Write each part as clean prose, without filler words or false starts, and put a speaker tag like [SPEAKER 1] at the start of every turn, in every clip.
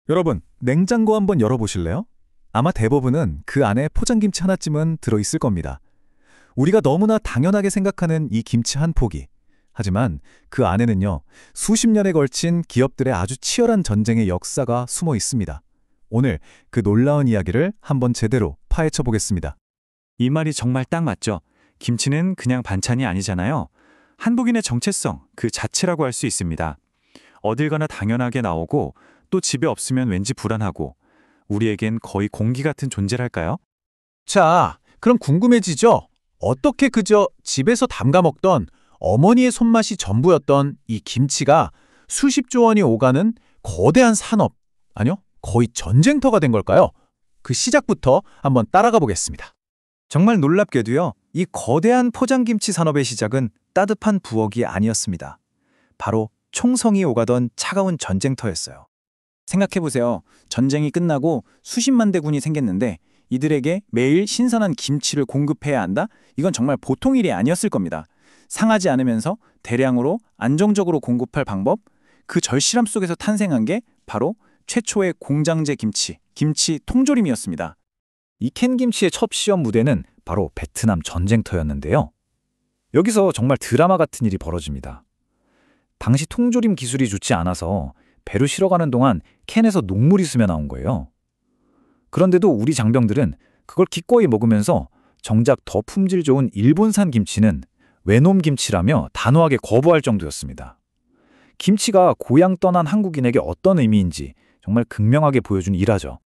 [SPEAKER 1] 여러분, 냉장고 한번 열어보실래요? 아마 대부분은 그 안에 포장김치 하나쯤은 들어있을 겁니다. 우리가 너무나 당연하게 생각하는 이 김치 한 포기. 하지만 그 안에는요, 수십 년에 걸친 기업들의 아주 치열한 전쟁의 역사가 숨어 있습니다. 오늘 그 놀라운 이야기를 한번 제대로 파헤쳐 보겠습니다.
[SPEAKER 2] 이 말이 정말 딱 맞죠. 김치는 그냥 반찬이 아니잖아요. 한국인의 정체성 그 자체라고 할 수 있습니다. 어딜 가나 당연하게 나오고 또 집에 없으면 왠지 불안하고 우리에겐 거의 공기 같은 존재랄까요?
[SPEAKER 1] 자, 그럼 궁금해지죠? 어떻게 그저 집에서 담가 먹던 어머니의 손맛이 전부였던 이 김치가 수십조 원이 오가는 거대한 산업, 아니요, 거의 전쟁터가 된 걸까요? 그 시작부터 한번 따라가 보겠습니다.
[SPEAKER 2] 정말 놀랍게도요. 이 거대한 포장김치 산업의 시작은 따뜻한 부엌이 아니었습니다. 바로 총성이 오가던 차가운 전쟁터였어요. 생각해보세요. 전쟁이 끝나고 수십만 대군이 생겼는데 이들에게 매일 신선한 김치를 공급해야 한다? 이건 정말 보통 일이 아니었을 겁니다. 상하지 않으면서 대량으로 안정적으로 공급할 방법? 그 절실함 속에서 탄생한 게 바로 최초의 공장제 김치, 김치 통조림이었습니다. 이 캔김치의 첫 시험 무대는 바로 베트남 전쟁터였는데요. 여기서 정말 드라마 같은 일이 벌어집니다. 당시 통조림 기술이 좋지 않아서 배로 실어가는 동안 캔에서 녹물이 스며 나온 거예요. 그런데도 우리 장병들은 그걸 기꺼이 먹으면서 정작 더 품질 좋은 일본산 김치는 외놈 김치라며 단호하게 거부할 정도였습니다. 김치가 고향 떠난 한국인에게 어떤 의미인지 정말 극명하게 보여준 일화죠.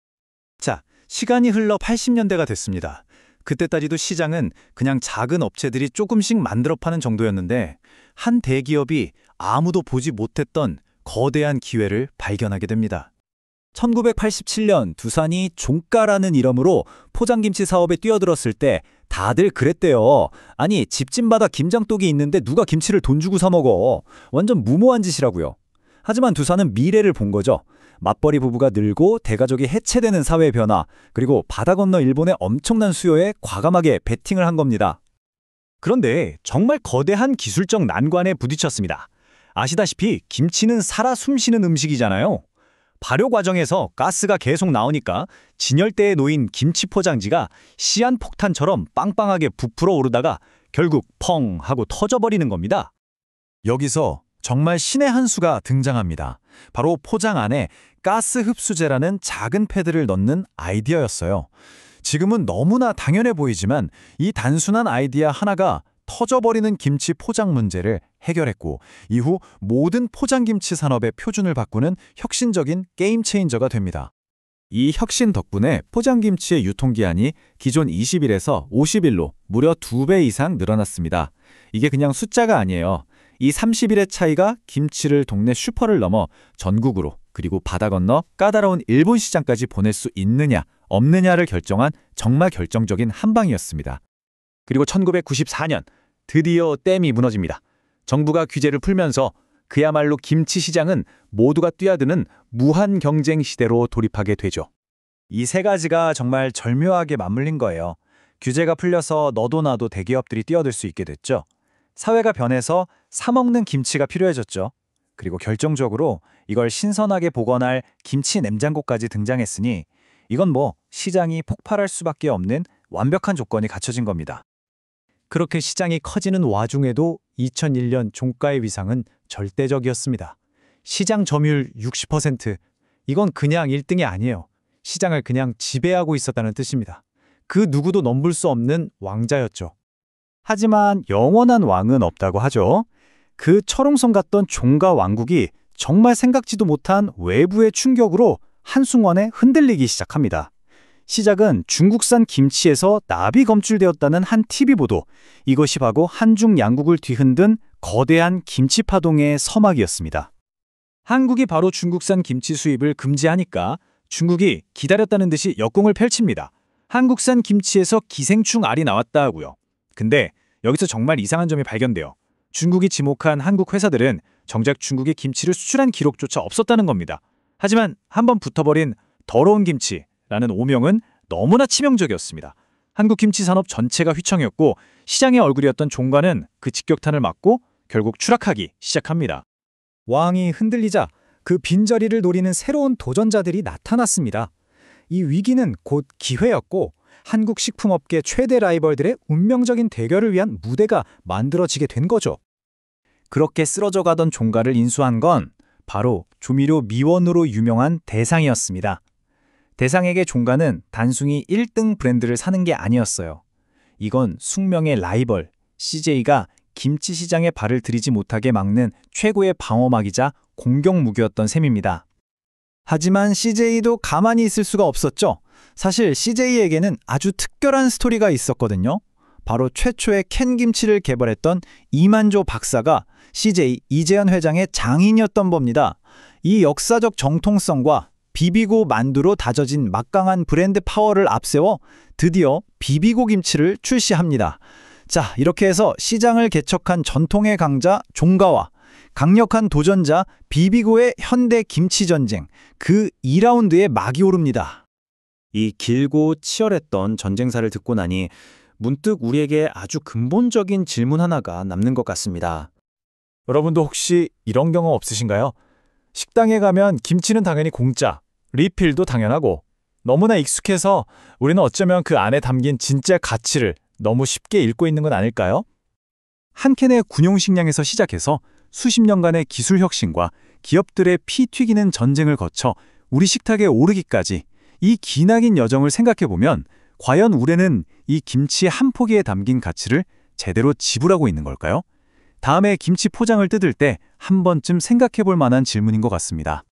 [SPEAKER 1] 자, 시간이 흘러 80년대가 됐습니다. 그때까지도 시장은 그냥 작은 업체들이 조금씩 만들어 파는 정도였는데 한 대기업이 아무도 보지 못했던 거대한 기회를 발견하게 됩니다. 1987년 두산이 종가라는 이름으로 포장김치 사업에 뛰어들었을 때 다들 그랬대요. 아니, 집집마다 김장독이 있는데 누가 김치를 돈 주고 사 먹어. 완전 무모한 짓이라고요. 하지만 두산은 미래를 본 거죠. 맞벌이 부부가 늘고 대가족이 해체되는 사회 변화, 그리고 바다 건너 일본의 엄청난 수요에 과감하게 베팅을 한 겁니다. 그런데 정말 거대한 기술적 난관에 부딪혔습니다. 아시다시피 김치는 살아 숨쉬는 음식이잖아요. 발효 과정에서 가스가 계속 나오니까 진열대에 놓인 김치 포장지가 시한폭탄처럼 빵빵하게 부풀어 오르다가 결국 펑 하고 터져버리는 겁니다. 여기서 정말 신의 한 수가 등장합니다. 바로 포장 안에 가스 흡수제라는 작은 패드를 넣는 아이디어였어요. 지금은 너무나 당연해 보이지만 이 단순한 아이디어 하나가 터져버리는 김치 포장 문제를 해결했고 이후 모든 포장김치 산업의 표준을 바꾸는 혁신적인 게임 체인저가 됩니다. 이 혁신 덕분에 포장김치의 유통기한이 기존 20일에서 50일로 무려 2배 이상 늘어났습니다. 이게 그냥 숫자가 아니에요. 이 30일의 차이가 김치를 동네 슈퍼를 넘어 전국으로 그리고 바다 건너 까다로운 일본 시장까지 보낼 수 있느냐 없느냐를 결정한 정말 결정적인 한 방이었습니다. 그리고 1994년 드디어 댐이 무너집니다. 정부가 규제를 풀면서 그야말로 김치 시장은 모두가 뛰어드는 무한 경쟁 시대로 돌입하게 되죠. 이 세 가지가 정말 절묘하게 맞물린 거예요. 규제가 풀려서 너도 나도 대기업들이 뛰어들 수 있게 됐죠. 사회가 변해서 사 먹는 김치가 필요해졌죠. 그리고 결정적으로 이걸 신선하게 보관할 김치 냉장고까지 등장했으니 이건 뭐 시장이 폭발할 수밖에 없는 완벽한 조건이 갖춰진 겁니다. 그렇게 시장이 커지는 와중에도 2001년 종가의 위상은 절대적이었습니다. 시장 점유율 60%. 이건 그냥 1등이 아니에요. 시장을 그냥 지배하고 있었다는 뜻입니다. 그 누구도 넘볼 수 없는 왕자였죠. 하지만 영원한 왕은 없다고 하죠. 그 철옹성 같던 종가 왕국이 정말 생각지도 못한 외부의 충격으로 한순간에 흔들리기 시작합니다. 시작은 중국산 김치에서 납이 검출되었다는 한 TV 보도, 이것이 바로 한중 양국을 뒤흔든 거대한 김치 파동의 서막이었습니다. 한국이 바로 중국산 김치 수입을 금지하니까 중국이 기다렸다는 듯이 역공을 펼칩니다. 한국산 김치에서 기생충 알이 나왔다 하고요. 근데 여기서 정말 이상한 점이 발견돼요. 중국이 지목한 한국 회사들은 정작 중국의 김치를 수출한 기록조차 없었다는 겁니다. 하지만 한번 붙어버린 더러운 김치라는 오명은 너무나 치명적이었습니다. 한국 김치 산업 전체가 휘청였고 시장의 얼굴이었던 종가는 그 직격탄을 맞고 결국 추락하기 시작합니다. 왕이 흔들리자
[SPEAKER 3] 그 빈자리를 노리는 새로운 도전자들이 나타났습니다. 이 위기는 곧 기회였고 한국 식품업계 최대 라이벌들의 운명적인 대결을 위한 무대가 만들어지게 된 거죠.
[SPEAKER 2] 그렇게 쓰러져 가던 종가를 인수한 건 바로 조미료 미원으로 유명한 대상이었습니다. 대상에게 종가는 단순히 1등 브랜드를 사는 게 아니었어요. 이건 숙명의 라이벌, CJ가 김치 시장에 발을 들이지 못하게 막는 최고의 방어막이자 공격 무기였던 셈입니다. 하지만 CJ도 가만히 있을 수가 없었죠. 사실 CJ에게는 아주 특별한 스토리가 있었거든요. 바로 최초의 캔김치를 개발했던 이만조 박사가 CJ 이재현 회장의 장인이었던 겁니다. 이 역사적 정통성과 비비고 만두로 다져진 막강한 브랜드 파워를 앞세워 드디어 비비고 김치를 출시합니다. 자, 이렇게 해서 시장을 개척한 전통의 강자 종가와 강력한 도전자 비비고의 현대 김치 전쟁, 그 2라운드에 막이 오릅니다.
[SPEAKER 1] 이 길고 치열했던 전쟁사를 듣고 나니 문득 우리에게 아주 근본적인 질문 하나가 남는 것 같습니다.
[SPEAKER 3] 여러분도 혹시 이런 경험 없으신가요? 식당에 가면 김치는 당연히 공짜, 리필도 당연하고 너무나 익숙해서 우리는 어쩌면 그 안에 담긴 진짜 가치를 너무 쉽게 잃고 있는 건 아닐까요?
[SPEAKER 1] 한 캔의 군용식량에서 시작해서 수십 년간의 기술 혁신과 기업들의 피 튀기는 전쟁을 거쳐 우리 식탁에 오르기까지 이 기나긴 여정을 생각해보면 과연 우리는 이 김치 한 포기에 담긴 가치를 제대로 지불하고 있는 걸까요? 다음에 김치 포장을 뜯을 때 한 번쯤 생각해볼 만한 질문인 것 같습니다.